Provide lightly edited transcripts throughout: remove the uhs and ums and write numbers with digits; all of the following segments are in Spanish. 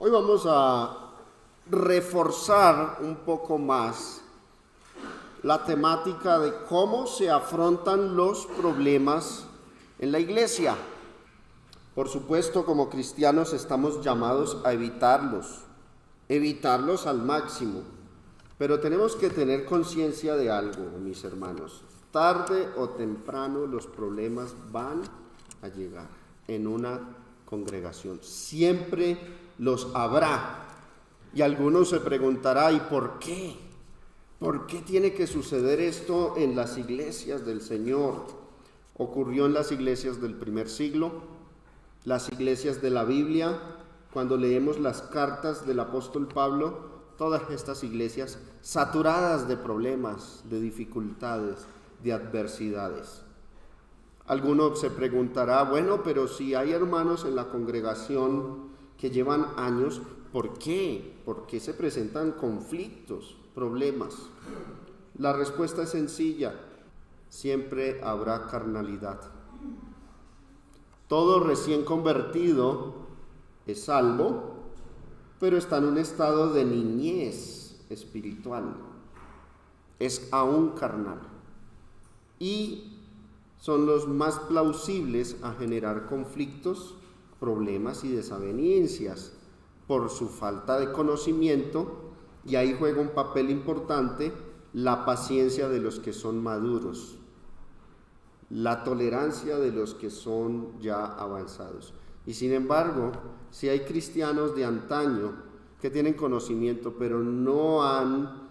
Hoy vamos a reforzar un poco más la temática de cómo se afrontan los problemas en la iglesia. Por supuesto, como cristianos estamos llamados a evitarlos al máximo, pero tenemos que tener conciencia de algo, mis hermanos. Tarde o temprano los problemas van a llegar en una congregación. Siempre los habrá. Y algunos se preguntará, ¿y por qué? ¿Por qué tiene que suceder esto en las iglesias del Señor? Ocurrió en las iglesias del primer siglo, las iglesias de la Biblia. Cuando leemos las cartas del apóstol Pablo, todas estas iglesias saturadas de problemas, de dificultades, de adversidades. Alguno se preguntará, bueno, pero si hay hermanos en la congregación que llevan años, ¿por qué? ¿Por qué se presentan conflictos, problemas? La respuesta es sencilla: siempre habrá carnalidad. Todo recién convertido es salvo, pero está en un estado de niñez espiritual. Es aún carnal. Y son los más plausibles a generar conflictos, problemas y desavenencias por su falta de conocimiento, y ahí juega un papel importante la paciencia de los que son maduros, la tolerancia de los que son ya avanzados. Y sin embargo, si hay cristianos de antaño que tienen conocimiento, pero no han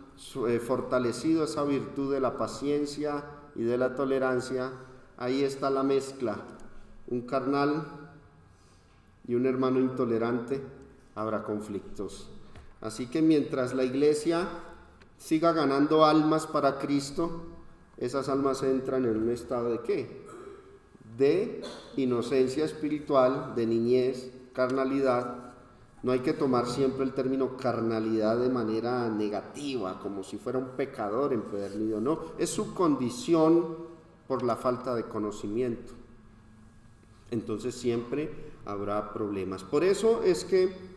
fortalecido esa virtud de la paciencia y de la tolerancia, ahí está la mezcla. Un carnal y un hermano intolerante, habrá conflictos. Así que mientras la iglesia siga ganando almas para Cristo, esas almas entran en un estado de ¿qué? De inocencia espiritual, de niñez, carnalidad. No hay que tomar siempre el término carnalidad de manera negativa, como si fuera un pecador empedernido. No, es su condición por la falta de conocimiento. Entonces siempre habrá problemas. Por eso es que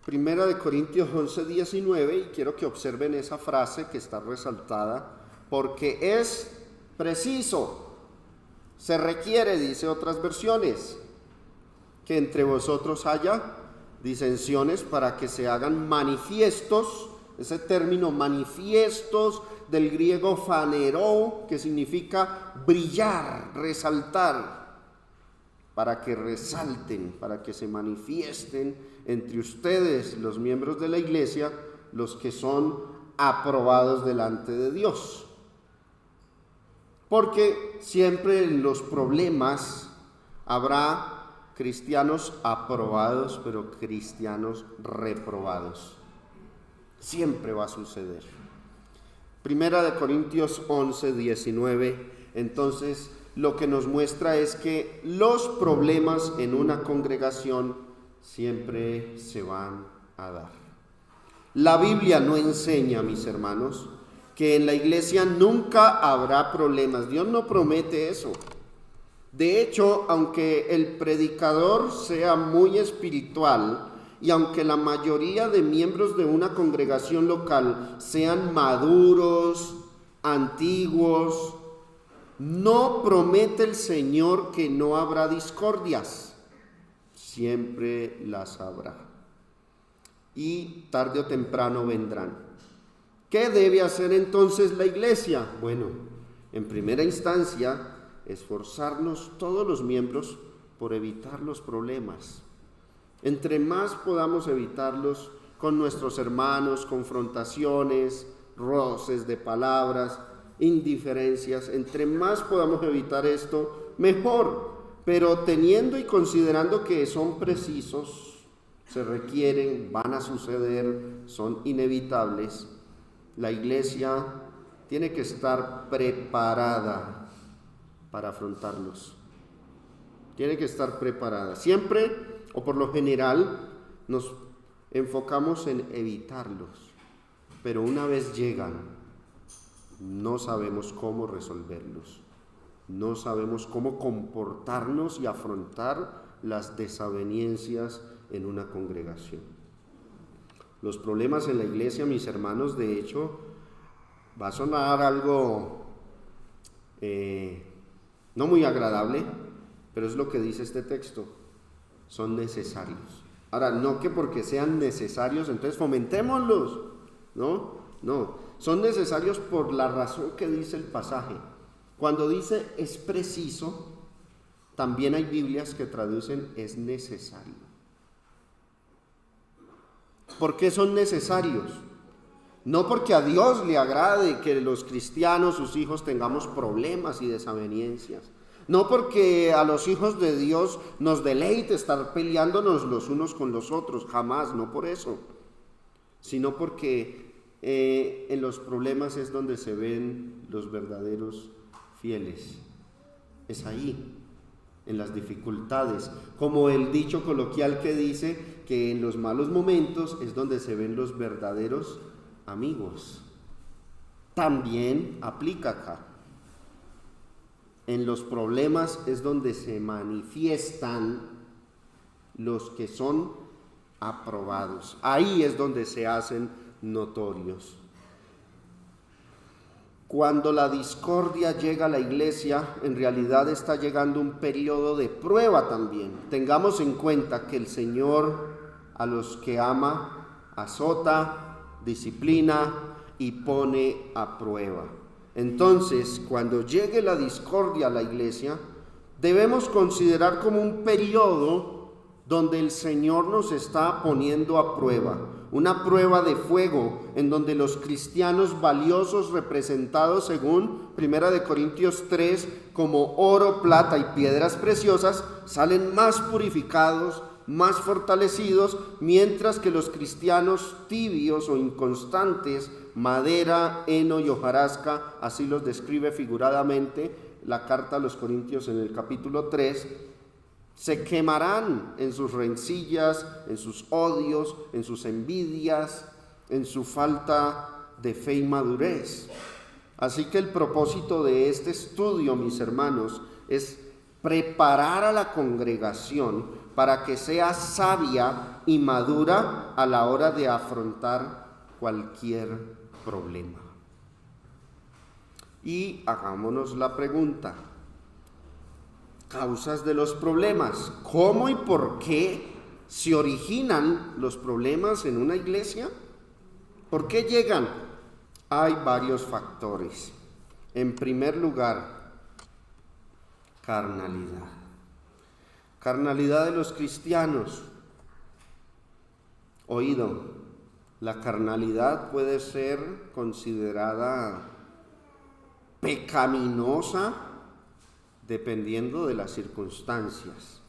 1 Corintios 11:19, y quiero que observen esa frase que está resaltada, porque es preciso, se requiere, dice otras versiones, que entre vosotros haya disensiones para que se hagan manifiestos. Ese término manifiestos, del griego phaneroo, que significa brillar, resaltar, para que resalten, para que se manifiesten entre ustedes, los miembros de la iglesia, los que son aprobados delante de Dios. Porque siempre en los problemas habrá cristianos aprobados, pero cristianos reprobados. Siempre va a suceder. 1 Corintios 11:19, entonces lo que nos muestra es que los problemas en una congregación siempre se van a dar. La Biblia no enseña, mis hermanos, que en la iglesia nunca habrá problemas. Dios no promete eso. De hecho, aunque el predicador sea muy espiritual y aunque la mayoría de miembros de una congregación local sean maduros, antiguos, no promete el Señor que no habrá discordias. Siempre las habrá. Y tarde o temprano vendrán. ¿Qué debe hacer entonces la iglesia? Bueno, en primera instancia, esforzarnos todos los miembros por evitar los problemas. Entre más podamos evitarlos con nuestros hermanos, confrontaciones, roces de palabras, indiferencias, entre más podamos evitar esto, mejor. Pero teniendo y considerando que son precisos, se requieren, van a suceder, son inevitables, la iglesia tiene que estar preparada para afrontarlos. Tiene que estar preparada. Siempre, o por lo general, nos enfocamos en evitarlos, pero una vez llegan, no sabemos cómo resolverlos. No sabemos cómo comportarnos y afrontar las desavenencias en una congregación. Los problemas en la iglesia, mis hermanos, de hecho, va a sonar algo no muy agradable, pero es lo que dice este texto, son necesarios. Ahora, no que porque sean necesarios, entonces fomentémoslos, no, son necesarios por la razón que dice el pasaje. Cuando dice es preciso, también hay Biblias que traducen es necesario. ¿Por qué son necesarios? No porque a Dios le agrade que los cristianos, sus hijos, tengamos problemas y desavenencias. No porque a los hijos de Dios nos deleite estar peleándonos los unos con los otros, jamás, no por eso. Sino porque en los problemas es donde se ven los verdaderos fieles. Es ahí, en las dificultades. Como el dicho coloquial que dice que en los malos momentos es donde se ven los verdaderos amigos. También aplica acá. En los problemas es donde se manifiestan los que son aprobados. Ahí es donde se hacen notorios. Cuando la discordia llega a la iglesia, en realidad está llegando un periodo de prueba también. Tengamos en cuenta que el Señor a los que ama azota, disciplina y pone a prueba. Entonces, cuando llegue la discordia a la iglesia, debemos considerar como un periodo donde el Señor nos está poniendo a prueba, una prueba de fuego en donde los cristianos valiosos representados según 1 Corintios 3 como oro, plata y piedras preciosas salen más purificados, más fortalecidos, mientras que los cristianos tibios o inconstantes, madera, heno y hojarasca, así los describe figuradamente la carta a los Corintios en el capítulo 3, se quemarán en sus rencillas, en sus odios, en sus envidias, en su falta de fe y madurez. Así que el propósito de este estudio, mis hermanos, es preparar a la congregación para que sea sabia y madura a la hora de afrontar cualquier problema. Y hagámonos la pregunta: causas de los problemas. ¿Cómo y por qué se originan los problemas en una iglesia? ¿Por qué llegan? Hay varios factores. En primer lugar, carnalidad. Carnalidad de los cristianos. Oído, la carnalidad puede ser considerada pecaminosa dependiendo de las circunstancias.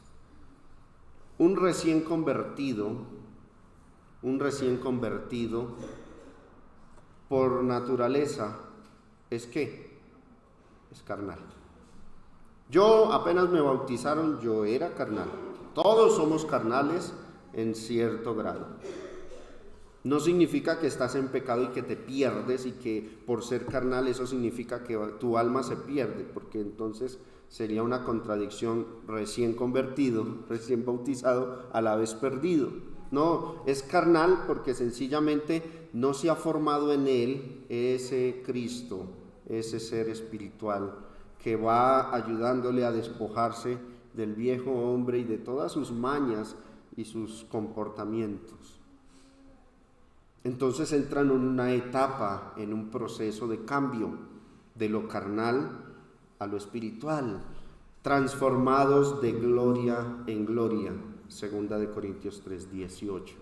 Un recién convertido por naturaleza es carnal. Yo apenas me bautizaron, yo era carnal. Todos somos carnales en cierto grado. No significa que estás en pecado y que te pierdes y que por ser carnal eso significa que tu alma se pierde, porque entonces sería una contradicción: recién convertido, recién bautizado, a la vez perdido. No, es carnal porque sencillamente no se ha formado en él ese Cristo, ese ser espiritual que va ayudándole a despojarse del viejo hombre y de todas sus mañas y sus comportamientos. Entonces entra en una etapa, en un proceso de cambio de lo carnal a lo espiritual, transformados de gloria en gloria, 2 Corintios 3:18.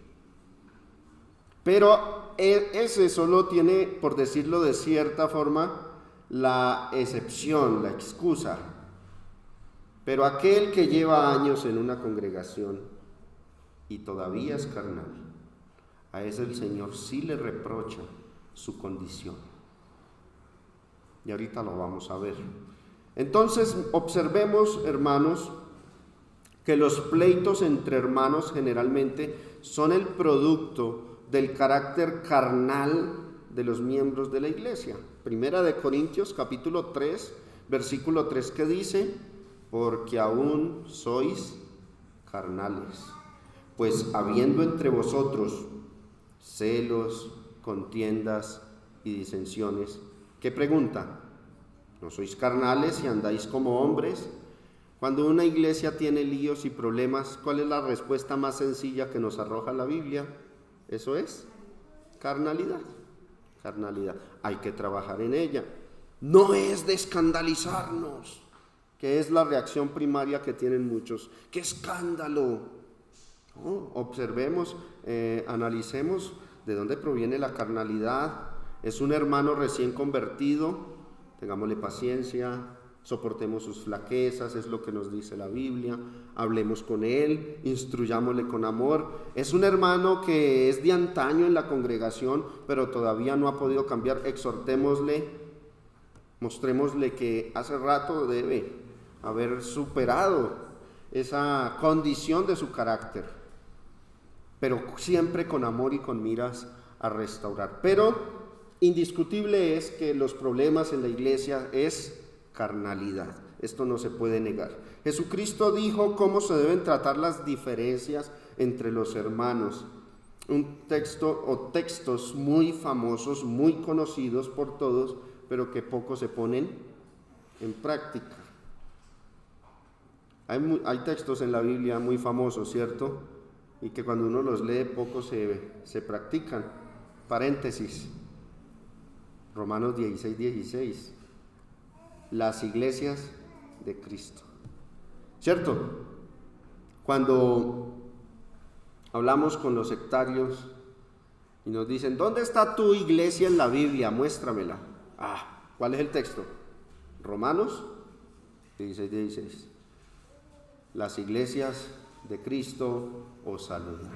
Pero ese solo tiene, por decirlo de cierta forma, la excepción, la excusa. Pero aquel que lleva años en una congregación y todavía es carnal, a ese el Señor sí le reprocha su condición. Y ahorita lo vamos a ver. Entonces, observemos, hermanos, que los pleitos entre hermanos generalmente son el producto del carácter carnal de los miembros de la iglesia. 1 Corintios capítulo 3, versículo 3, que dice: porque aún sois carnales, pues habiendo entre vosotros celos, contiendas y disensiones. ¿Qué pregunta? ¿No sois carnales y andáis como hombres? Cuando una iglesia tiene líos y problemas, ¿cuál es la respuesta más sencilla que nos arroja la Biblia? Eso es carnalidad. Carnalidad. Hay que trabajar en ella. No es de escandalizarnos, que es la reacción primaria que tienen muchos. ¡Qué escándalo! ¿No? Observemos, analicemos de dónde proviene la carnalidad. Es un hermano recién convertido, tengámosle paciencia, soportemos sus flaquezas, es lo que nos dice la Biblia, hablemos con él, instruyámosle con amor. Es un hermano que es de antaño en la congregación, pero todavía no ha podido cambiar, exhortémosle, mostrémosle que hace rato debe haber superado esa condición de su carácter, pero siempre con amor y con miras a restaurar. Pero indiscutible es que los problemas en la iglesia es carnalidad. Esto no se puede negar. Jesucristo dijo cómo se deben tratar las diferencias entre los hermanos. Un texto o textos muy famosos, muy conocidos por todos, pero que poco se ponen en práctica. Hay textos en la Biblia muy famosos, ¿cierto? Y que cuando uno los lee poco se practican. Paréntesis. Romanos 16:16. Las iglesias de Cristo. ¿Cierto? Cuando hablamos con los sectarios y nos dicen, ¿dónde está tu iglesia en la Biblia? Muéstramela. ¿Cuál es el texto? Romanos 16:16. Las iglesias de Cristo os saludan.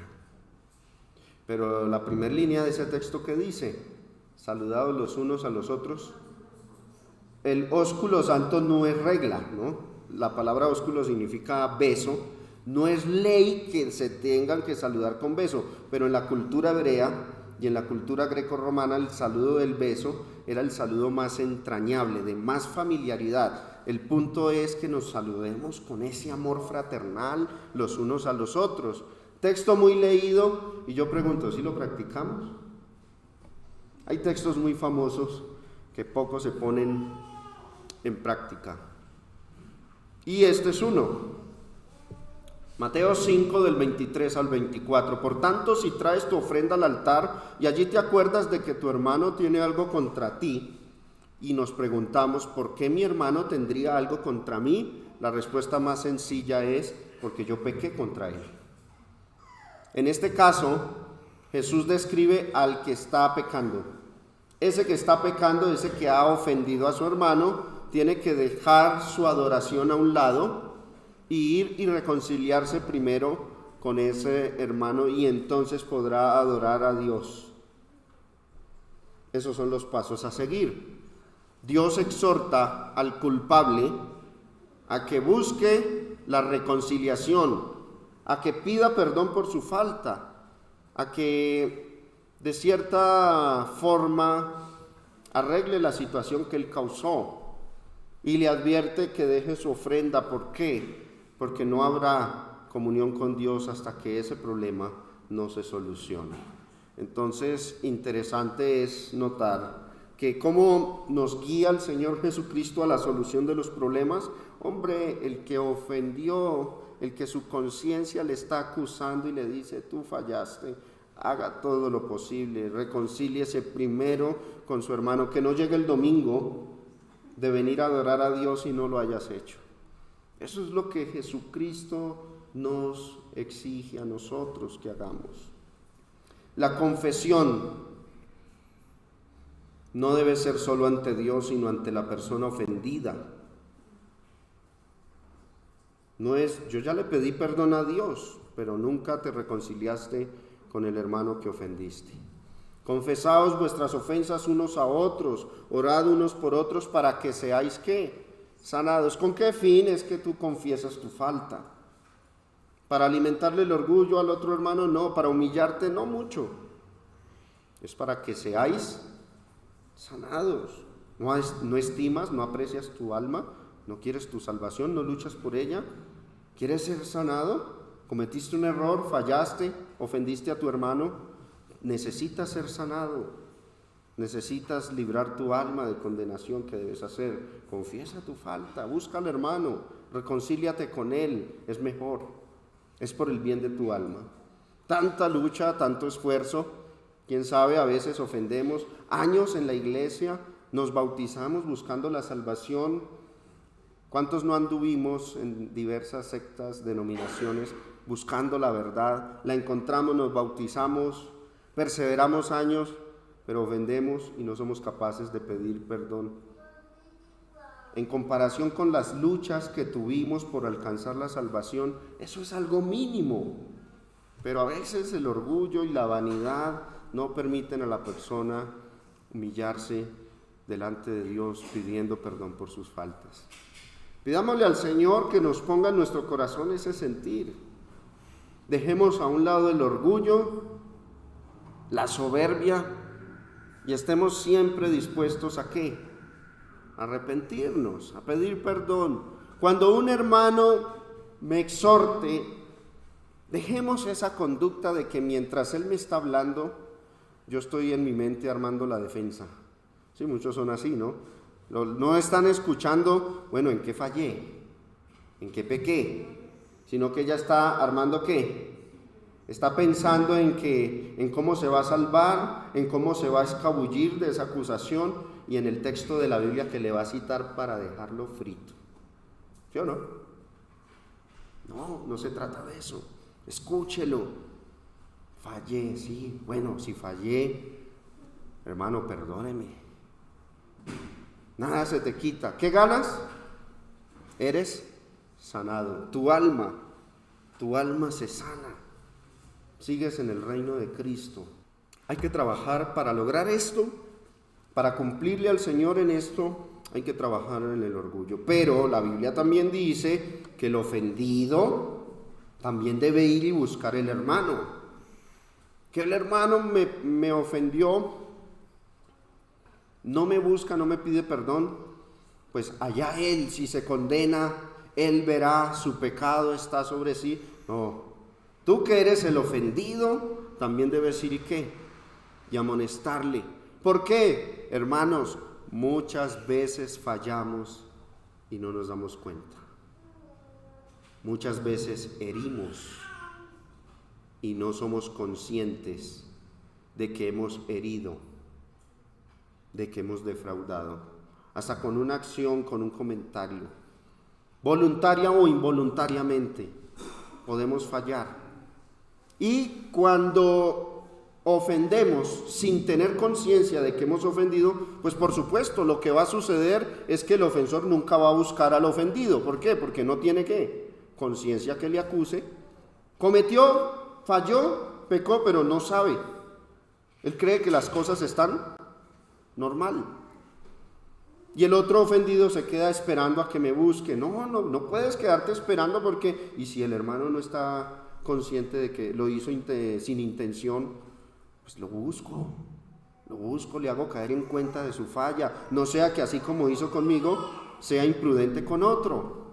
Pero la primera línea de ese texto, ¿qué dice? Saludados los unos a los otros. El ósculo santo no es regla, ¿no? La palabra ósculo significa beso. No es ley que se tengan que saludar con beso, pero en la cultura hebrea y en la cultura greco-romana el saludo del beso era el saludo más entrañable, de más familiaridad. El punto es que nos saludemos con ese amor fraternal los unos a los otros. Texto muy leído, y yo pregunto, ¿sí lo practicamos? Hay textos muy famosos que poco se ponen en práctica. Y este es uno. Mateo 5 del 23 al 24. Por tanto, si traes tu ofrenda al altar y allí te acuerdas de que tu hermano tiene algo contra ti, y nos preguntamos, ¿por qué mi hermano tendría algo contra mí? La respuesta más sencilla es, porque yo pequé contra él. En este caso, Jesús describe al que está pecando. Ese que está pecando, ese que ha ofendido a su hermano, tiene que dejar su adoración a un lado y ir y reconciliarse primero con ese hermano, y entonces podrá adorar a Dios. Esos son los pasos a seguir. Dios exhorta al culpable a que busque la reconciliación, a que pida perdón por su falta, a que de cierta forma arregle la situación que él causó, y le advierte que deje su ofrenda. ¿Por qué? Porque no habrá comunión con Dios hasta que ese problema no se solucione. Entonces, interesante es notar que cómo nos guía el Señor Jesucristo a la solución de los problemas. Hombre, el que ofendió, el que su conciencia le está acusando y le dice, tú fallaste, haga todo lo posible, reconcíliese primero con su hermano, que no llegue el domingo de venir a adorar a Dios y no lo hayas hecho. Eso es lo que Jesucristo nos exige a nosotros que hagamos. La confesión no debe ser solo ante Dios, sino ante la persona ofendida. No es, yo ya le pedí perdón a Dios, pero nunca te reconciliaste con el hermano que ofendiste. Confesaos vuestras ofensas unos a otros, orad unos por otros para que seáis, ¿qué? Sanados. ¿Con qué fin es que tú confiesas tu falta? ¿Para alimentarle el orgullo al otro hermano? No. ¿Para humillarte? No mucho. Es para que seáis sanados. No estimas, no aprecias tu alma, no quieres tu salvación, no luchas por ella. ¿Quieres ser sanado? ¿Cometiste un error? ¿Fallaste? ¿Ofendiste a tu hermano? necesitas ser sanado. Necesitas librar tu alma de condenación. ¿Qué debes hacer? Confiesa tu falta, busca al hermano, reconcíliate con él, es mejor, es por el bien de tu alma. Tanta lucha, tanto esfuerzo, quién sabe, a veces ofendemos, años en la iglesia, nos bautizamos buscando la salvación. ¿Cuántos no anduvimos en diversas sectas, denominaciones, buscando la verdad? La encontramos, nos bautizamos, perseveramos años, pero ofendemos y no somos capaces de pedir perdón. En comparación con las luchas que tuvimos por alcanzar la salvación, eso es algo mínimo. Pero a veces el orgullo y la vanidad no permiten a la persona humillarse delante de Dios pidiendo perdón por sus faltas. Pidámosle al Señor que nos ponga en nuestro corazón ese sentir. Dejemos a un lado el orgullo, la soberbia, y estemos siempre dispuestos ¿a qué? A arrepentirnos, a pedir perdón. Cuando un hermano me exhorte, dejemos esa conducta de que mientras él me está hablando, yo estoy en mi mente armando la defensa. Sí, muchos son así, ¿no? No están escuchando, bueno, ¿en qué fallé? ¿En qué pequé? Sino que ya está armando ¿qué? Está pensando en cómo se va a salvar, en cómo se va a escabullir de esa acusación y en el texto de la Biblia que le va a citar para dejarlo frito. ¿Sí o no? No se trata de eso. Escúchelo. Fallé, sí. Bueno, si fallé, hermano, perdóneme. Nada se te quita. ¿Qué ganas? Eres sanado. Tu alma se sana. Sigues en el reino de Cristo. Hay que trabajar para lograr esto, para cumplirle al Señor en esto, hay que trabajar en el orgullo. Pero la Biblia también dice que el ofendido también debe ir y buscar el hermano. Que el hermano me ofendió, no me busca, no me pide perdón, pues allá él, si se condena, él verá, su pecado está sobre sí. No. Tú que eres el ofendido, también debes ir ¿y qué? Y amonestarle. ¿Por qué? Hermanos, muchas veces fallamos y no nos damos cuenta. Muchas veces herimos y no somos conscientes de que hemos herido, de que hemos defraudado. Hasta con una acción, con un comentario, voluntaria o involuntariamente, podemos fallar. Y cuando ofendemos sin tener conciencia de que hemos ofendido, pues por supuesto lo que va a suceder es que el ofensor nunca va a buscar al ofendido. ¿Por qué? Porque no tiene ¿qué? Conciencia que le acuse. Cometió, falló, pecó, pero no sabe. Él cree que las cosas están normal. Y el otro ofendido se queda esperando a que me busque. No puedes quedarte esperando porque... Y si el hermano no está consciente de que lo hizo sin intención, pues lo busco, le hago caer en cuenta de su falla, no sea que así como hizo conmigo, sea imprudente con otro.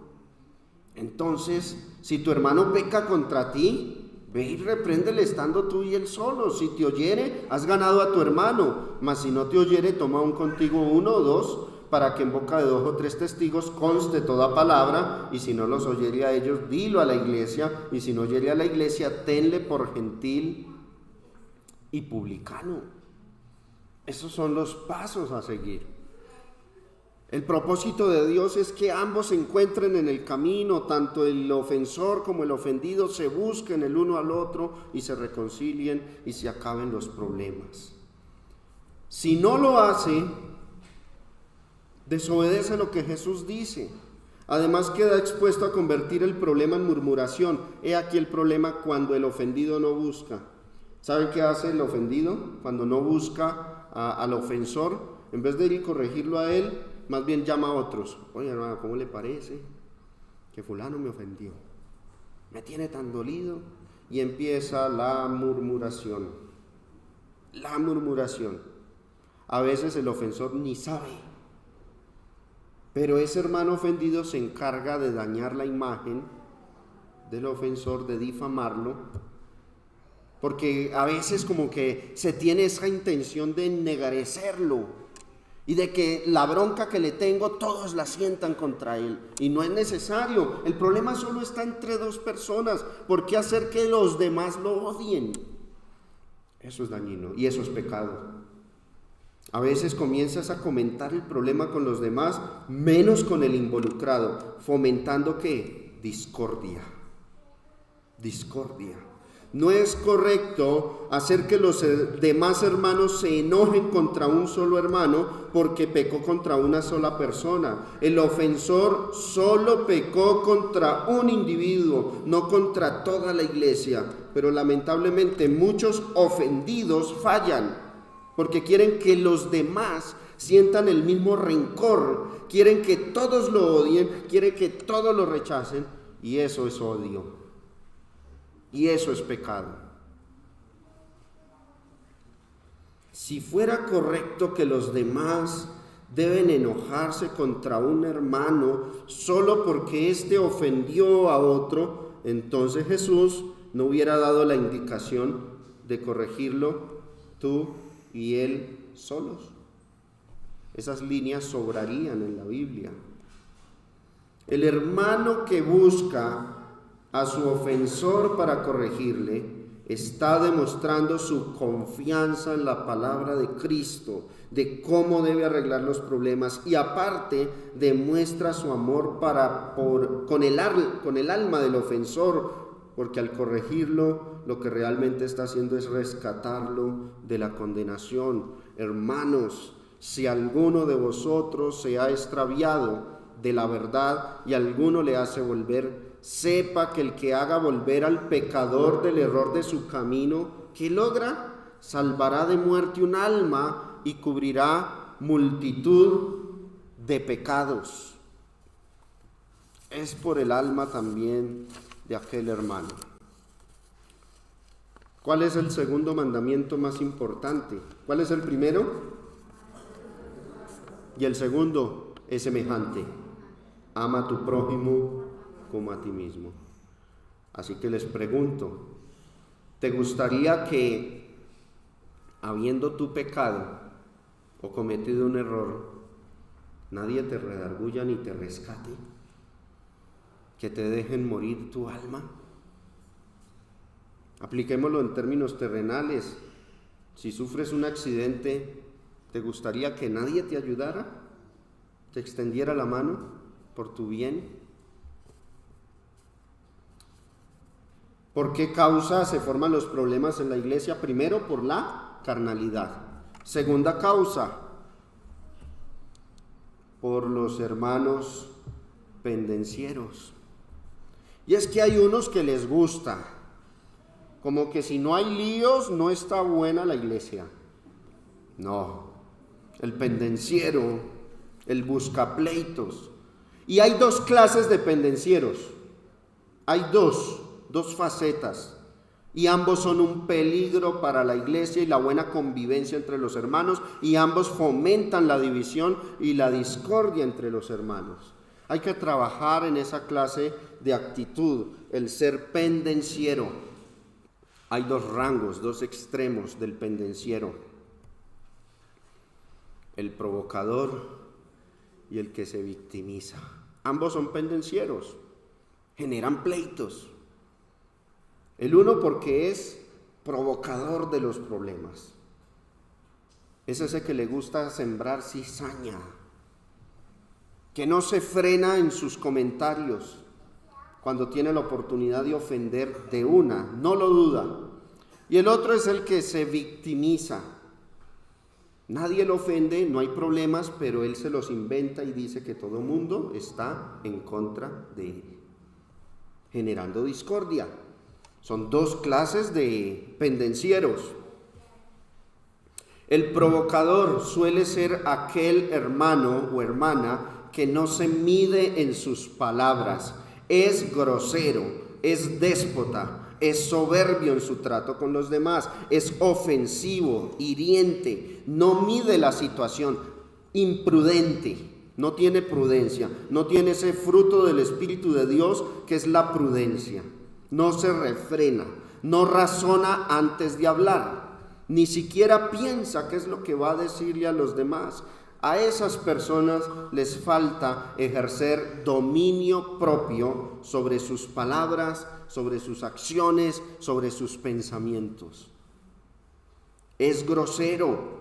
Entonces, si tu hermano peca contra ti, ve y repréndele estando tú y él solo. Si te oyere, has ganado a tu hermano, mas si no te oyere, toma aún contigo 1 o 2, para que en boca de 2 o 3 testigos conste toda palabra, y si no los oyere a ellos, dilo a la iglesia, y si no oyere a la iglesia, tenle por gentil y publicano. Esos son los pasos a seguir. El propósito de Dios es que ambos se encuentren en el camino, tanto el ofensor como el ofendido se busquen el uno al otro y se reconcilien y se acaben los problemas. Si no lo hace, desobedece lo que Jesús dice. Además queda expuesto a convertir el problema en murmuración. He aquí el problema cuando el ofendido no busca. ¿Saben qué hace el ofendido? Cuando no busca al ofensor, en vez de ir y corregirlo a él, más bien llama a otros. Oye, hermano, ¿cómo le parece que fulano me ofendió? Me tiene tan dolido. Y empieza la murmuración. La murmuración. A veces el ofensor ni sabe. Pero ese hermano ofendido se encarga de dañar la imagen del ofensor, de difamarlo, porque a veces como que se tiene esa intención de ennegracerlo y de que la bronca que le tengo todos la sientan contra él, y no es necesario. El problema solo está entre dos personas. ¿Por qué hacer que los demás lo odien? Eso es dañino y eso es pecado. A veces comienzas a comentar el problema con los demás, menos con el involucrado, fomentando ¿qué? Discordia. No es correcto hacer que los demás hermanos se enojen contra un solo hermano porque pecó contra una sola persona. El ofensor solo pecó contra un individuo, no contra toda la iglesia. Pero lamentablemente muchos ofendidos fallan porque quieren que los demás sientan el mismo rencor, quieren que todos lo odien, quieren que todos lo rechacen, y eso es odio. Y eso es pecado. Si fuera correcto que los demás deben enojarse contra un hermano solo porque éste ofendió a otro, entonces Jesús no hubiera dado la indicación de corregirlo tú y él solos. Esas líneas sobrarían en la Biblia. El hermano que busca a su ofensor para corregirle está demostrando su confianza en la palabra de Cristo, de cómo debe arreglar los problemas, y aparte demuestra su amor con el alma del ofensor, porque al corregirlo lo que realmente está haciendo es rescatarlo de la condenación. Hermanos, si alguno de vosotros se ha extraviado de la verdad y alguno le hace volver, sepa que el que haga volver al pecador del error de su camino, ¿qué logra? Salvará de muerte un alma y cubrirá multitud de pecados. Es por el alma también de aquel hermano. ¿Cuál es el segundo mandamiento más importante? ¿Cuál es el primero? Y el segundo es semejante: ama a tu prójimo como a ti mismo. Así que les pregunto, ¿te gustaría que, habiendo tú pecado o cometido un error, nadie te redarguya ni te rescate? ¿Que te dejen morir tu alma? Apliquémoslo en términos terrenales. Si sufres un accidente, ¿te gustaría que nadie te ayudara? ¿Te extendiera la mano por tu bien? ¿Por qué causa se forman los problemas en la iglesia? Primero, por la carnalidad. Segunda causa, por los hermanos pendencieros. Y es que hay unos que les gusta, como que si no hay líos no está buena la iglesia. No, el pendenciero, el buscapleitos. Y hay dos clases de pendencieros. Hay dos facetas, y ambos son un peligro para la iglesia y la buena convivencia entre los hermanos, y ambos fomentan la división y la discordia entre los hermanos. Hay que trabajar en esa clase de actitud, el ser pendenciero. Hay dos rangos, dos extremos del pendenciero: el provocador y el que se victimiza. Ambos son pendencieros, generan pleitos. El uno porque es provocador de los problemas. Es ese que le gusta sembrar cizaña, que no se frena en sus comentarios cuando tiene la oportunidad de ofender de una, no lo duda. Y el otro es el que se victimiza. Nadie lo ofende, no hay problemas, pero él se los inventa y dice que todo mundo está en contra de él, generando discordia. Son dos clases de pendencieros. El provocador suele ser aquel hermano o hermana que no se mide en sus palabras, es grosero, es déspota, es soberbio en su trato con los demás, es ofensivo, hiriente, no mide la situación, imprudente, no tiene prudencia, no tiene ese fruto del Espíritu de Dios que es la prudencia. No se refrena, no razona antes de hablar, ni siquiera piensa qué es lo que va a decirle a los demás. A esas personas les falta ejercer dominio propio sobre sus palabras, sobre sus acciones, sobre sus pensamientos. Es grosero,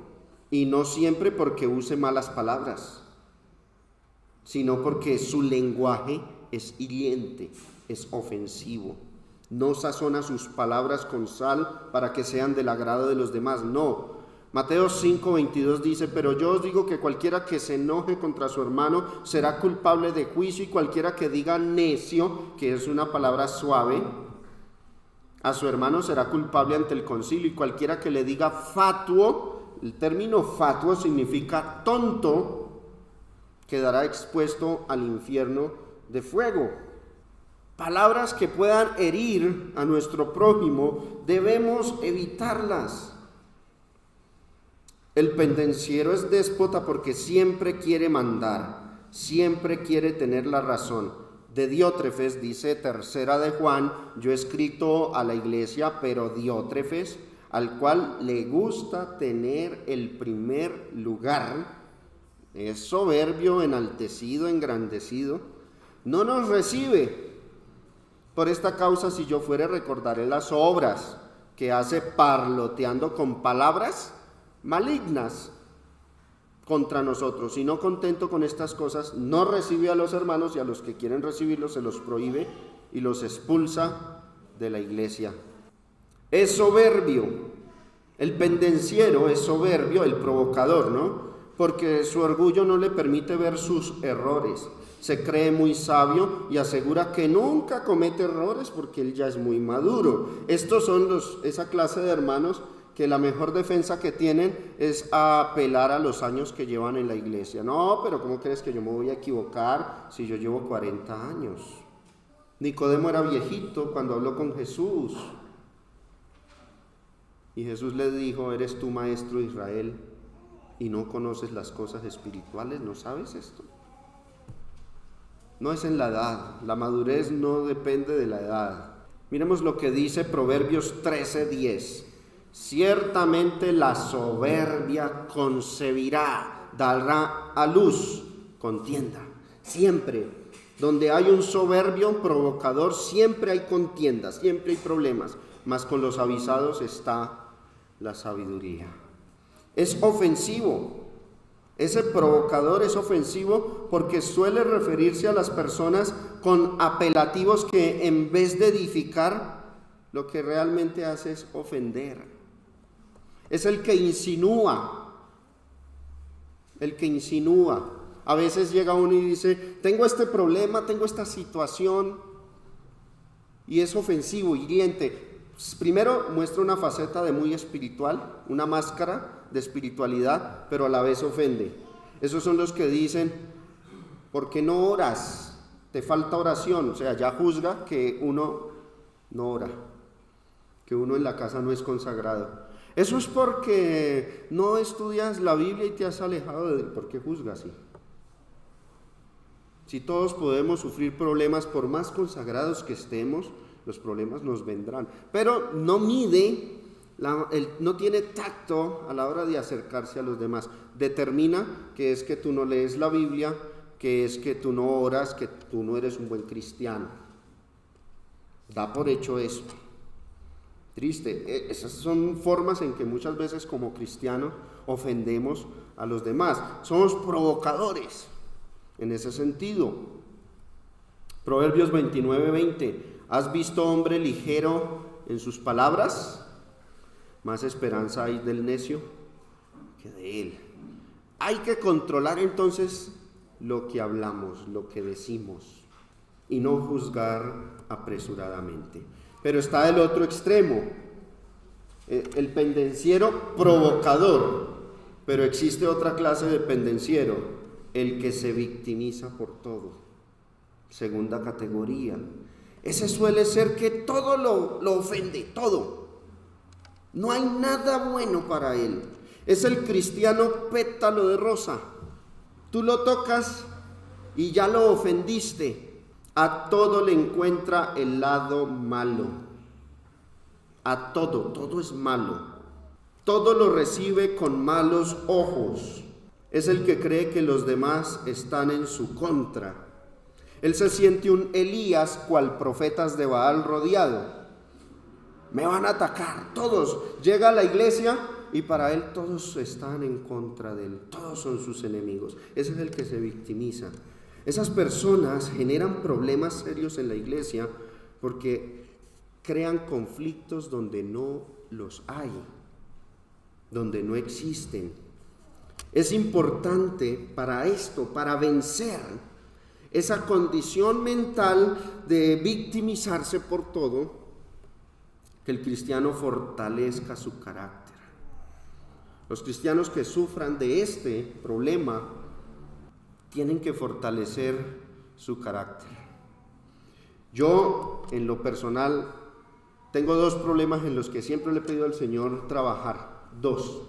y no siempre porque use malas palabras, sino porque su lenguaje es hiriente, es ofensivo. No sazona sus palabras con sal para que sean del agrado de los demás, no. Mateo 5:22 dice: pero yo os digo que cualquiera que se enoje contra su hermano será culpable de juicio, y cualquiera que diga necio, que es una palabra suave, a su hermano será culpable ante el concilio, y cualquiera que le diga fatuo, el término fatuo significa tonto, quedará expuesto al infierno de fuego. Palabras que puedan herir a nuestro prójimo debemos evitarlas. El pendenciero es déspota porque siempre quiere mandar, siempre quiere tener la razón. De Diótrefes dice, tercera de Juan: yo he escrito a la iglesia, pero Diótrefes, al cual le gusta tener el primer lugar, es soberbio, enaltecido, engrandecido, no nos recibe. Por esta causa, si yo fuere, recordaré las obras que hace parloteando con palabras malignas contra nosotros. Y no contento con estas cosas, no recibe a los hermanos, y a los que quieren recibirlos se los prohíbe y los expulsa de la iglesia. Es soberbio. El pendenciero es soberbio, el provocador, ¿no? Porque su orgullo no le permite ver sus errores. Se cree muy sabio y asegura que nunca comete errores porque él ya es muy maduro. Estos son esa clase de hermanos que la mejor defensa que tienen es apelar a los años que llevan en la iglesia. No, pero ¿cómo crees que yo me voy a equivocar si yo llevo 40 años? Nicodemo era viejito cuando habló con Jesús. Y Jesús le dijo: ¿eres tú maestro de Israel y no conoces las cosas espirituales? ¿No sabes esto? No es en la edad, la madurez no depende de la edad. Miremos lo que dice Proverbios 13:10. Ciertamente la soberbia concebirá, dará a luz contienda. Siempre, donde hay un soberbio provocador, siempre hay contienda, siempre hay problemas. Mas con los avisados está la sabiduría. Es ofensivo. Ese provocador es ofensivo porque suele referirse a las personas con apelativos que, en vez de edificar, lo que realmente hace es ofender. Es el que insinúa. El que insinúa. A veces llega uno y dice: tengo este problema, tengo esta situación, y es ofensivo, hiriente. Primero muestra una faceta de muy espiritual, una máscara de espiritualidad, pero a la vez ofende. Esos son los que dicen: ¿por qué no oras? Te falta oración. O sea, ya juzga que uno no ora, que uno en la casa no es consagrado. Eso es porque no estudias la Biblia y te has alejado de él. ¿Por qué juzga así? Si todos podemos sufrir problemas, por más consagrados que estemos, los problemas nos vendrán. Pero no mide, no tiene tacto a la hora de acercarse a los demás. Determina que es que tú no lees la Biblia, que es que tú no oras, que tú no eres un buen cristiano. Da por hecho eso. Triste. Esas son formas en que muchas veces como cristianos ofendemos a los demás. Somos provocadores en ese sentido. Proverbios 29:20. ¿Has visto hombre ligero en sus palabras? Más esperanza hay del necio que de él. Hay que controlar entonces lo que hablamos, lo que decimos, y no juzgar apresuradamente. Pero está el otro extremo, el pendenciero provocador. Pero existe otra clase de pendenciero, el que se victimiza por todo. Segunda categoría. Ese suele ser que todo lo ofende, todo. No hay nada bueno para él. Es el cristiano pétalo de rosa. Tú lo tocas y ya lo ofendiste. A todo le encuentra el lado malo. a todo, todo es malo. Todo lo recibe con malos ojos. Es el que cree que los demás están en su contra. Él se siente un Elías cual profetas de Baal rodeado. Me van a atacar, todos. Llega a la iglesia y para él todos están en contra de él, todos son sus enemigos. Ese es el que se victimiza. Esas personas generan problemas serios en la iglesia porque crean conflictos donde no los hay, donde no existen. Es importante para esto, para vencer esa condición mental de victimizarse por todo, que el cristiano fortalezca su carácter. Los cristianos que sufran de este problema tienen que fortalecer su carácter. Yo, en lo personal, tengo dos problemas en los que siempre le he pedido al Señor trabajar. Dos.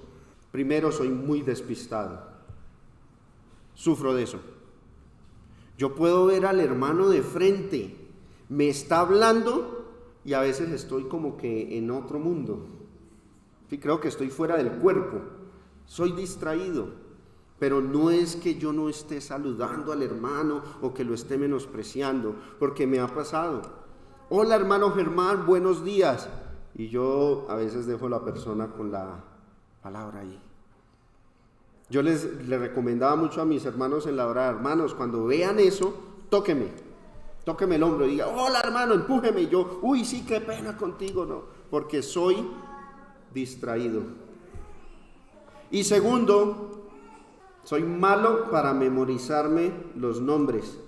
Primero, soy muy despistado. Sufro de eso. Yo puedo ver al hermano de frente, me está hablando y a veces estoy como que en otro mundo. Sí, creo que estoy fuera del cuerpo, soy distraído, pero no es que yo no esté saludando al hermano o que lo esté menospreciando, porque me ha pasado. Hola hermano Germán, buenos días. Y yo a veces dejo a la persona con la palabra ahí. Yo les recomendaba mucho a mis hermanos en la hora, hermanos, cuando vean eso, tóqueme el hombro y diga, hola hermano, empújeme. Y yo, uy, sí, qué pena contigo, no, porque soy distraído. Y segundo, soy malo para memorizarme los nombres.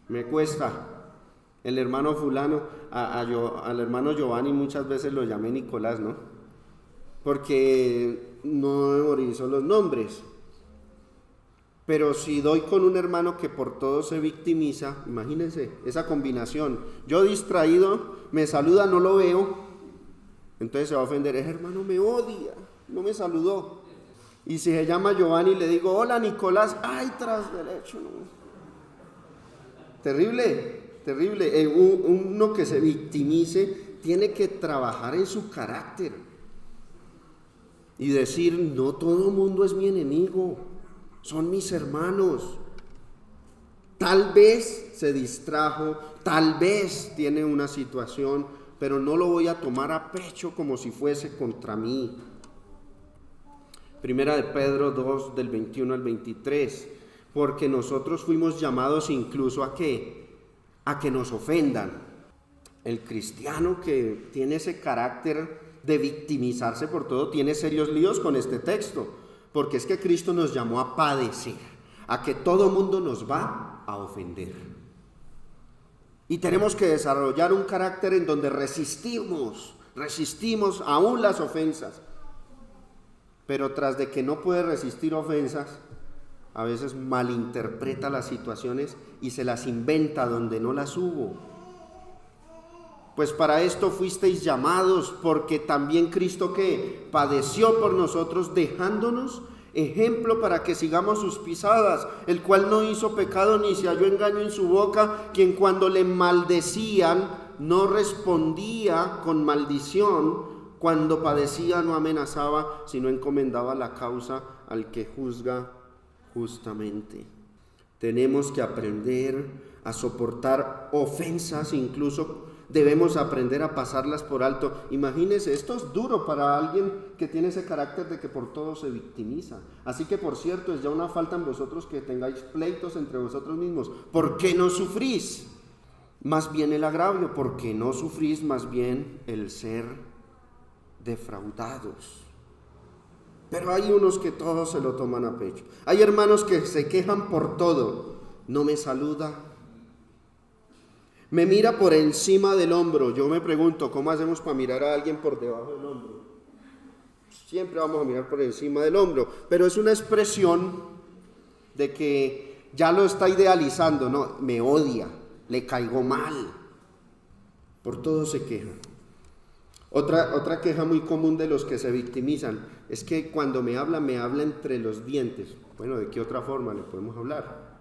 Me cuesta. El hermano fulano, al hermano Giovanni muchas veces lo llamé Nicolás, ¿no? Porque no memorizo los nombres. Pero si doy con un hermano que por todo se victimiza, imagínense esa combinación. Yo distraído, me saluda, no lo veo. Entonces se va a ofender, ese hermano me odia, no me saludó. Y si se llama Giovanni, le digo, hola Nicolás, ay, tras derecho. No. Terrible, terrible. Uno que se victimice tiene que trabajar en su carácter y decir, no todo el mundo es mi enemigo, son mis hermanos. Tal vez se distrajo, tal vez tiene una situación, pero no lo voy a tomar a pecho como si fuese contra mí. Primera de Pedro 2, del 21 al 23, porque nosotros fuimos llamados incluso a que nos ofendan. El cristiano que tiene ese carácter de victimizarse por todo tiene serios líos con este texto, porque es que Cristo nos llamó a padecer, a que todo mundo nos va a ofender. Y tenemos que desarrollar un carácter en donde resistimos aún las ofensas. Pero tras de que no puede resistir ofensas, a veces malinterpreta las situaciones y se las inventa donde no las hubo. Pues para esto fuisteis llamados, porque también Cristo que padeció por nosotros, dejándonos ejemplo para que sigamos sus pisadas, el cual no hizo pecado ni se halló engaño en su boca, quien cuando le maldecían no respondía con maldición, cuando padecía no amenazaba, sino encomendaba la causa al que juzga justamente. Tenemos que aprender a soportar ofensas, incluso debemos aprender a pasarlas por alto. Imagínense, esto es duro para alguien que tiene ese carácter de que por todo se victimiza. Así que, por cierto, es ya una falta en vosotros que tengáis pleitos entre vosotros mismos. ¿Por qué no sufrís? Más bien el agravio. ¿Por qué no sufrís? Más bien el ser defraudados. Pero hay unos que todos se lo toman a pecho. Hay hermanos que se quejan por todo. No me saluda, me mira por encima del hombro. Yo me pregunto, ¿cómo hacemos para mirar a alguien por debajo del hombro? Siempre vamos a mirar por encima del hombro, pero es una expresión de que ya lo está idealizando, no, me odia, le caigo mal, por todo se queja. Otra queja muy común de los que se victimizan es que cuando me habla entre los dientes. Bueno, ¿de qué otra forma le podemos hablar?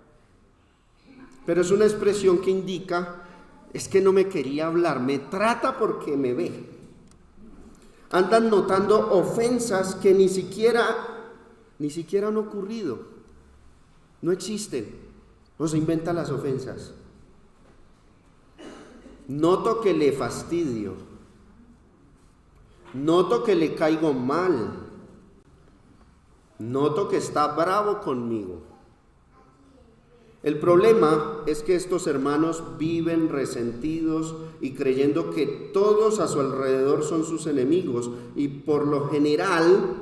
Pero es una expresión que indica Es que no me quería hablar, me trata porque me ve. Andan notando ofensas que ni siquiera han ocurrido. No existen. No se inventan las ofensas. Noto que le fastidio. Noto que le caigo mal. Noto que está bravo conmigo. El problema es que estos hermanos viven resentidos y creyendo que todos a su alrededor son sus enemigos y por lo general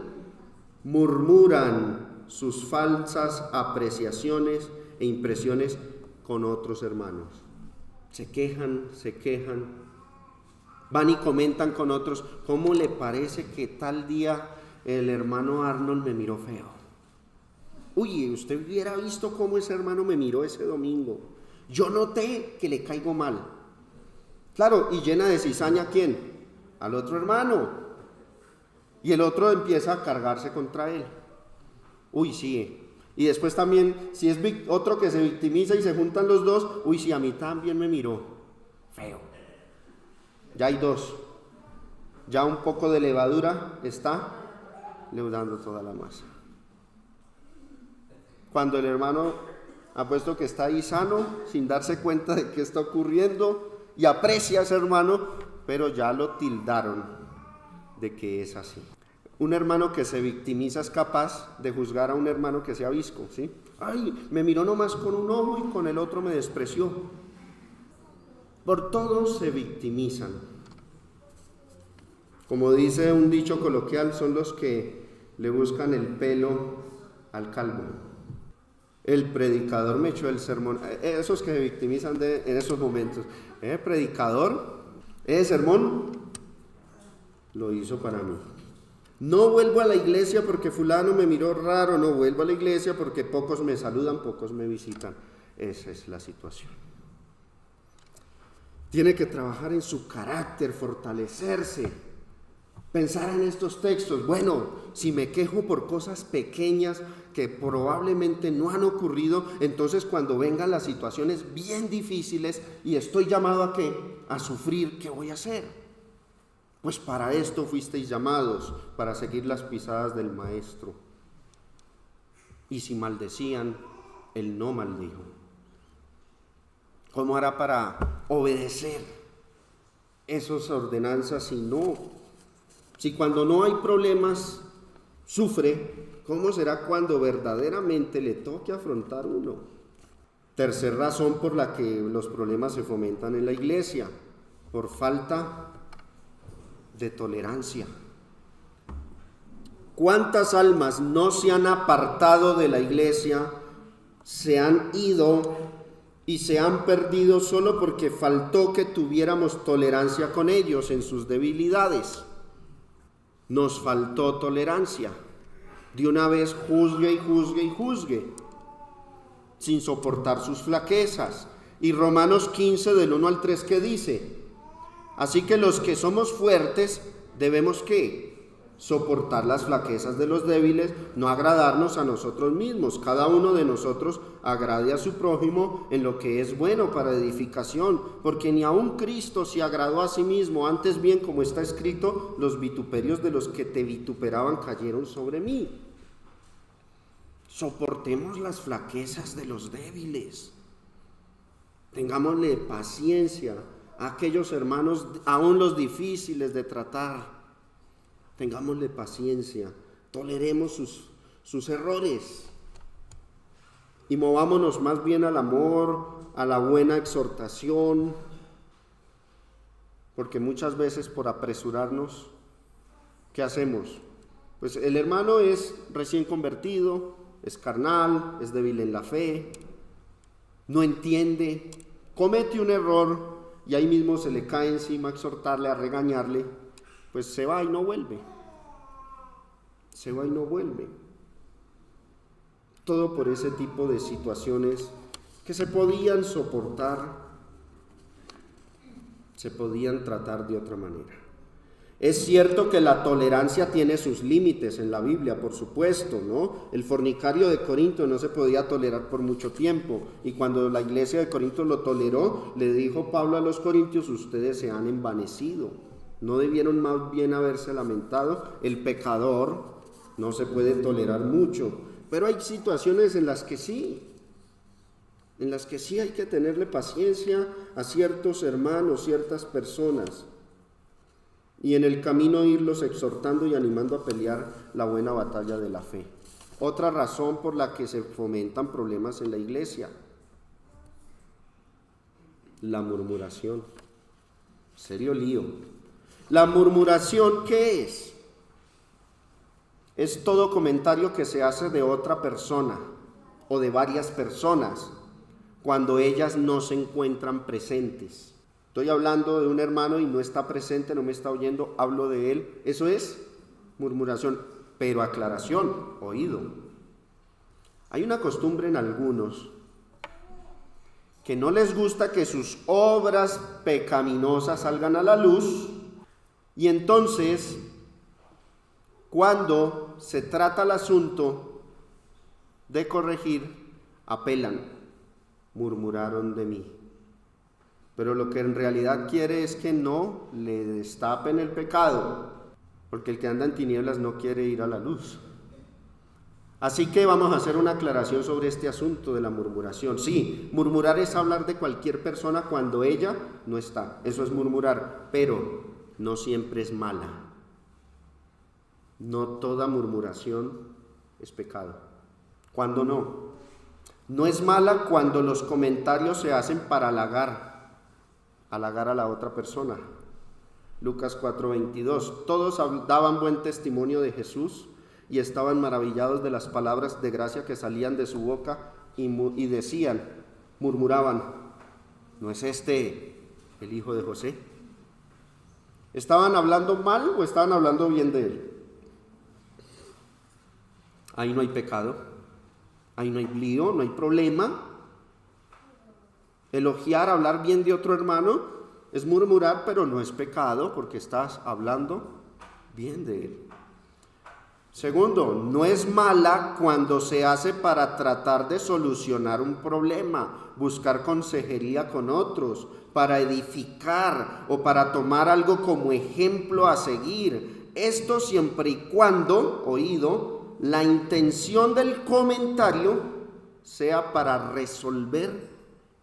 murmuran sus falsas apreciaciones e impresiones con otros hermanos. Se quejan, van y comentan con otros: ¿cómo le parece que tal día el hermano Arnold me miró feo? Uy, usted hubiera visto cómo ese hermano me miró ese domingo. Yo noté que le caigo mal. Claro, y llena de cizaña ¿a quién? Al otro hermano. Y el otro empieza a cargarse contra él. Uy, sí. Y después también, si es otro que se victimiza y se juntan los dos, uy, sí, a mí también me miró feo. Ya hay dos. Ya un poco de levadura está leudando toda la masa. Cuando el hermano ha puesto que está ahí sano, sin darse cuenta de qué está ocurriendo, y aprecia a ese hermano, pero ya lo tildaron de que es así. Un hermano que se victimiza es capaz de juzgar a un hermano que sea visco, ¿sí? Ay, me miró nomás con un ojo y con el otro me despreció. Por todos se victimizan. Como dice un dicho coloquial, son los que le buscan el pelo al calvo. El predicador me echó el sermón. Esos que se victimizan en esos momentos. Predicador, ese sermón lo hizo para mí. No vuelvo a la iglesia porque fulano me miró raro. No vuelvo a la iglesia porque pocos me saludan, pocos me visitan. Esa es la situación. Tiene que trabajar en su carácter, fortalecerse. Pensar en estos textos. Bueno, si me quejo por cosas pequeñas que probablemente no han ocurrido, entonces cuando vengan las situaciones bien difíciles y estoy llamado ¿a qué? A sufrir, ¿qué voy a hacer? Pues para esto fuisteis llamados, para seguir las pisadas del Maestro. Y si maldecían, él no maldijo. ¿Cómo hará para obedecer esas ordenanzas si cuando no hay problemas sufre? ¿Cómo será cuando verdaderamente le toque afrontar uno? Tercera razón por la que los problemas se fomentan en la iglesia: por falta de tolerancia. ¿Cuántas almas no se han apartado de la iglesia, se han ido y se han perdido solo porque faltó que tuviéramos tolerancia con ellos en sus debilidades? Nos faltó tolerancia. De una vez juzgue, sin soportar sus flaquezas. Y Romanos 15 del 1 al 3, ¿qué dice? Así que los que somos fuertes debemos ¿qué? Soportar las flaquezas de los débiles, no agradarnos a nosotros mismos. Cada uno de nosotros agrade a su prójimo en lo que es bueno para edificación, porque ni aun Cristo se agradó a sí mismo, antes bien, como está escrito, los vituperios de los que te vituperaban cayeron sobre mí. Soportemos las flaquezas de los débiles. Tengámosle paciencia a aquellos hermanos, aún los difíciles de tratar. Tengámosle paciencia, toleremos sus errores y movámonos más bien al amor, a la buena exhortación, porque muchas veces por apresurarnos, ¿qué hacemos? Pues el hermano es recién convertido, es carnal, es débil en la fe, no entiende, comete un error y ahí mismo se le cae encima a exhortarle, a regañarle. Pues se va y no vuelve. Todo por ese tipo de situaciones que se podían soportar, se podían tratar de otra manera. Es cierto que la tolerancia tiene sus límites en la Biblia, por supuesto, ¿no? El fornicario de Corinto no se podía tolerar por mucho tiempo, y cuando la iglesia de Corinto lo toleró, le dijo Pablo a los corintios: ustedes se han envanecido, no debieron más bien haberse lamentado. El pecador no se puede tolerar mucho, pero hay situaciones en las que sí hay que tenerle paciencia a ciertos hermanos, ciertas personas, y en el camino irlos exhortando y animando a pelear la buena batalla de la fe. Otra razón por la que se fomentan problemas en la iglesia: la murmuración. Serio lío. La murmuración, ¿qué es? Es todo comentario que se hace de otra persona o de varias personas cuando ellas no se encuentran presentes. Estoy hablando de un hermano y no está presente, no me está oyendo, hablo de él. Eso es murmuración, pero aclaración, oído. Hay una costumbre en algunos que no les gusta que sus obras pecaminosas salgan a la luz, y entonces, cuando se trata el asunto de corregir, apelan: murmuraron de mí. Pero lo que en realidad quiere es que no le destapen el pecado, porque el que anda en tinieblas no quiere ir a la luz. Así que vamos a hacer una aclaración sobre este asunto de la murmuración. Sí, murmurar es hablar de cualquier persona cuando ella no está. Eso es murmurar, pero no siempre es mala. No toda murmuración es pecado. ¿Cuándo no? No es mala cuando los comentarios se hacen para halagar a la otra persona. Lucas 4:22. Todos daban buen testimonio de Jesús y estaban maravillados de las palabras de gracia que salían de su boca, y decían, murmuraban: ¿no es este el hijo de José? ¿Estaban hablando mal o estaban hablando bien de él? Ahí no hay pecado, ahí no hay lío, no hay problema. Elogiar, hablar bien de otro hermano es murmurar, pero no es pecado, porque estás hablando bien de él. Segundo, no es mala cuando se hace para tratar de solucionar un problema, buscar consejería con otros, para edificar o para tomar algo como ejemplo a seguir. Esto siempre y cuando, oído, la intención del comentario sea para resolver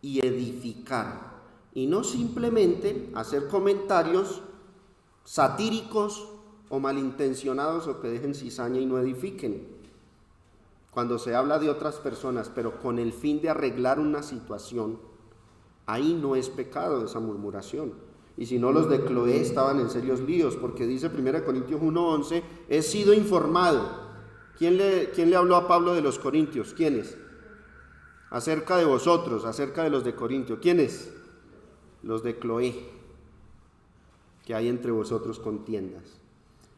y edificar, y no simplemente hacer comentarios satíricos o malintencionados o que dejen cizaña y no edifiquen. Cuando se habla de otras personas, pero con el fin de arreglar una situación, ahí no es pecado esa murmuración. Y si no, los de Cloé estaban en serios líos, porque dice 1 Corintios 1:11, he sido informado. ¿Quién le habló a Pablo de los corintios? ¿Quiénes? Acerca de vosotros, acerca de los de Corintio. ¿Quiénes? Los de Cloé, que hay entre vosotros contiendas.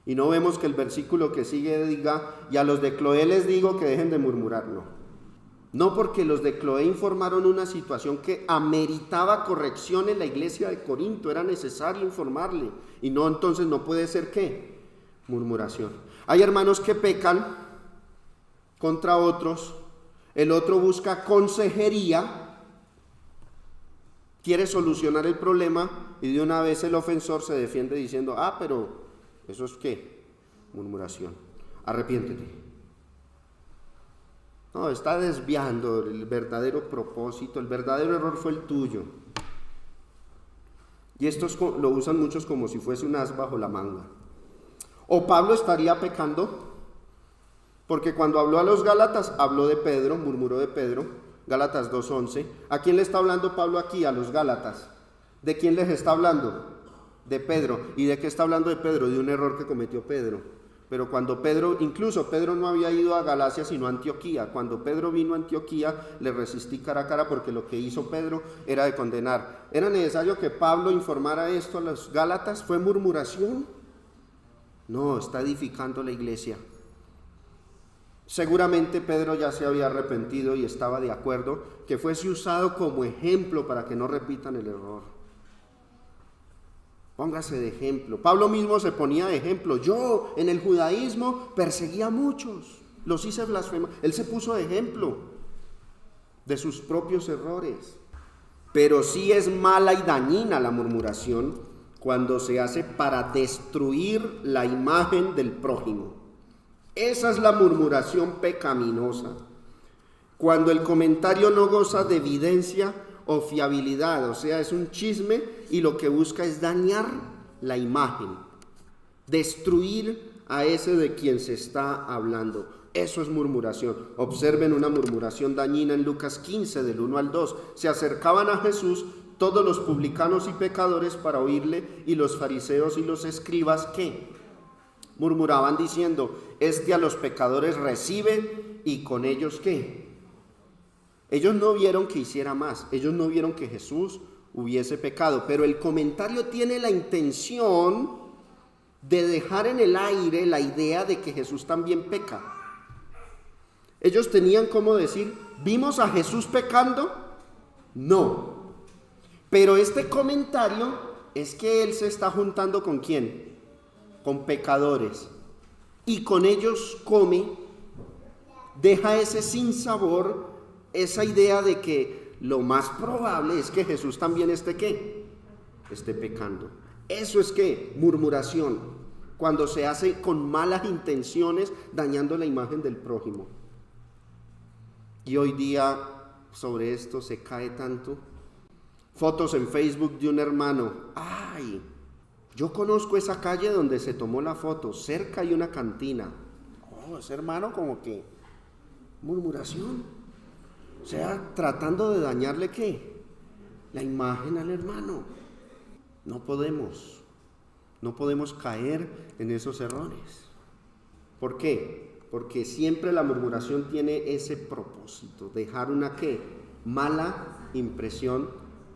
Y no vemos que el versículo que sigue diga, y a los de Cloé les digo que dejen de murmurar. No, porque los de Cloé informaron una situación que ameritaba corrección en la iglesia de Corinto, era necesario informarle, y no, entonces no puede ser ¿qué? Murmuración. Hay hermanos que pecan contra otros, el otro busca consejería, quiere solucionar el problema, y de una vez el ofensor se defiende diciendo, pero ¿eso es qué? Murmuración. Arrepiéntete. No, está desviando el verdadero propósito, el verdadero error fue el tuyo. Y estos lo usan muchos como si fuese un as bajo la manga. O Pablo estaría pecando, porque cuando habló a los Gálatas, habló de Pedro, murmuró de Pedro, Gálatas 2:11. ¿A quién le está hablando Pablo aquí? A los Gálatas. ¿De quién les está hablando? De Pedro. ¿Y de qué está hablando de Pedro? De un error que cometió Pedro. Pero cuando incluso Pedro no había ido a Galacia sino a Antioquía. Cuando Pedro vino a Antioquía, le resistí cara a cara porque lo que hizo Pedro era de condenar. ¿Era necesario que Pablo informara esto a los Gálatas? ¿Fue murmuración? No, está edificando la iglesia. Seguramente Pedro ya se había arrepentido y estaba de acuerdo que fuese usado como ejemplo para que no repitan el error. Póngase de ejemplo. Pablo mismo se ponía de ejemplo. Yo en el judaísmo perseguía a muchos, los hice blasfemar. Él se puso de ejemplo de sus propios errores. Pero sí es mala y dañina la murmuración cuando se hace para destruir la imagen del prójimo. Esa es la murmuración pecaminosa. Cuando el comentario no goza de evidencia o fiabilidad, o sea, es un chisme y lo que busca es dañar la imagen, destruir a ese de quien se está hablando. Eso es murmuración. Observen una murmuración dañina en Lucas 15, del 1 al 2. Se acercaban a Jesús todos los publicanos y pecadores para oírle, y los fariseos y los escribas, ¿qué? Murmuraban diciendo: este a los pecadores recibe, y con ellos, ¿qué? Ellos no vieron que hiciera más, ellos no vieron que Jesús hubiese pecado, pero el comentario tiene la intención de dejar en el aire la idea de que Jesús también peca. Ellos tenían como decir: ¿vimos a Jesús pecando? No. Pero este comentario es que Él se está juntando ¿con quién? Con pecadores. Y con ellos come, deja ese sinsabor, esa idea de que lo más probable es que Jesús también esté ¿qué? Esté pecando. Eso es ¿qué? Murmuración. Cuando se hace con malas intenciones, dañando la imagen del prójimo. Y hoy día sobre esto se cae tanto. Fotos en Facebook de un hermano. ¡Ay! Yo conozco esa calle donde se tomó la foto. Cerca hay una cantina. Oh, ese hermano como que murmuración. O sea, tratando de dañarle ¿qué? La imagen al hermano. No podemos caer en esos errores. ¿Por qué? Porque siempre la murmuración tiene ese propósito, dejar una ¿qué? Mala impresión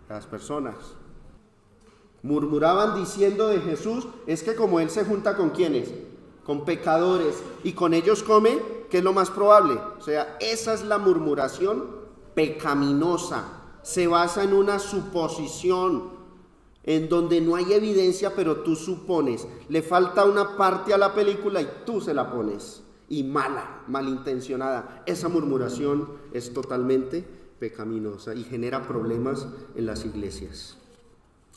a las personas. Murmuraban diciendo de Jesús, es que como Él se junta ¿con quiénes? Con pecadores, y con ellos come, ¿qué es lo más probable? O sea, esa es la murmuración pecaminosa. Se basa en una suposición, en donde no hay evidencia, pero tú supones. Le falta una parte a la película y tú se la pones. Y malintencionada. Esa murmuración es totalmente pecaminosa y genera problemas en las iglesias.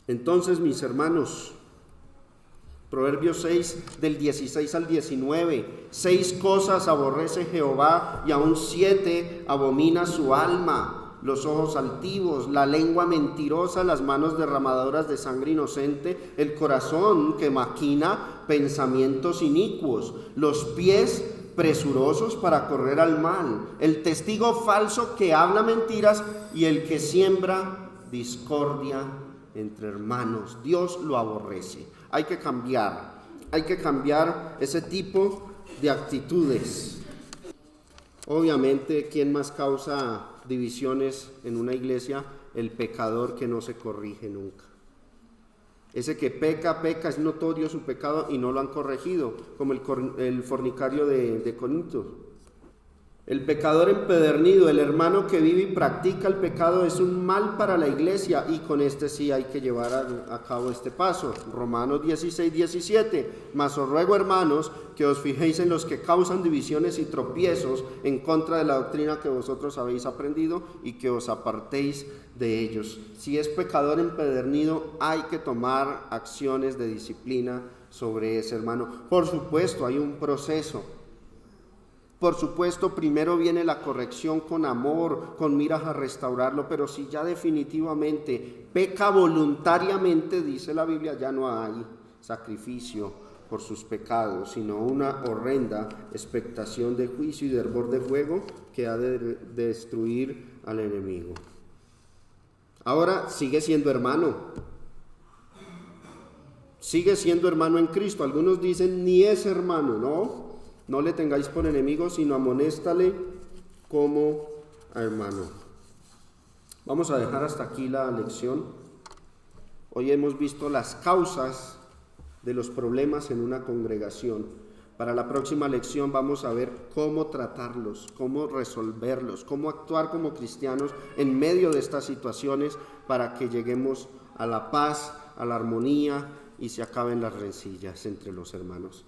Entonces, mis hermanos, Proverbios 6, del 16 al 19, 6 cosas aborrece Jehová y aún 7 abomina su alma: los ojos altivos, la lengua mentirosa, las manos derramadoras de sangre inocente, el corazón que maquina pensamientos inicuos, los pies presurosos para correr al mal, el testigo falso que habla mentiras y el que siembra discordia entre hermanos. Dios lo aborrece. Hay que cambiar ese tipo de actitudes. Obviamente, ¿quién más causa divisiones en una iglesia? El pecador que no se corrige nunca. Ese que peca, es notorio su pecado y no lo han corregido, como el fornicario de Corinto. El pecador empedernido, el hermano que vive y practica el pecado, es un mal para la iglesia, y con este sí hay que llevar a cabo este paso. Romanos 16, 17. Mas os ruego, hermanos, que os fijéis en los que causan divisiones y tropiezos en contra de la doctrina que vosotros habéis aprendido, y que os apartéis de ellos. Si es pecador empedernido, hay que tomar acciones de disciplina sobre ese hermano. Por supuesto, hay un proceso. Por supuesto, primero viene la corrección con amor, con miras a restaurarlo, pero si ya definitivamente peca voluntariamente, dice la Biblia, ya no hay sacrificio por sus pecados, sino una horrenda expectación de juicio y de hervor de fuego que ha de destruir al enemigo. Ahora sigue siendo hermano. Sigue siendo hermano en Cristo. Algunos dicen ni es hermano, no le tengáis por enemigo, sino amonéstale como a hermano. Vamos a dejar hasta aquí la lección. Hoy hemos visto las causas de los problemas en una congregación. Para la próxima lección vamos a ver cómo tratarlos, cómo resolverlos, cómo actuar como cristianos en medio de estas situaciones para que lleguemos a la paz, a la armonía y se acaben las rencillas entre los hermanos.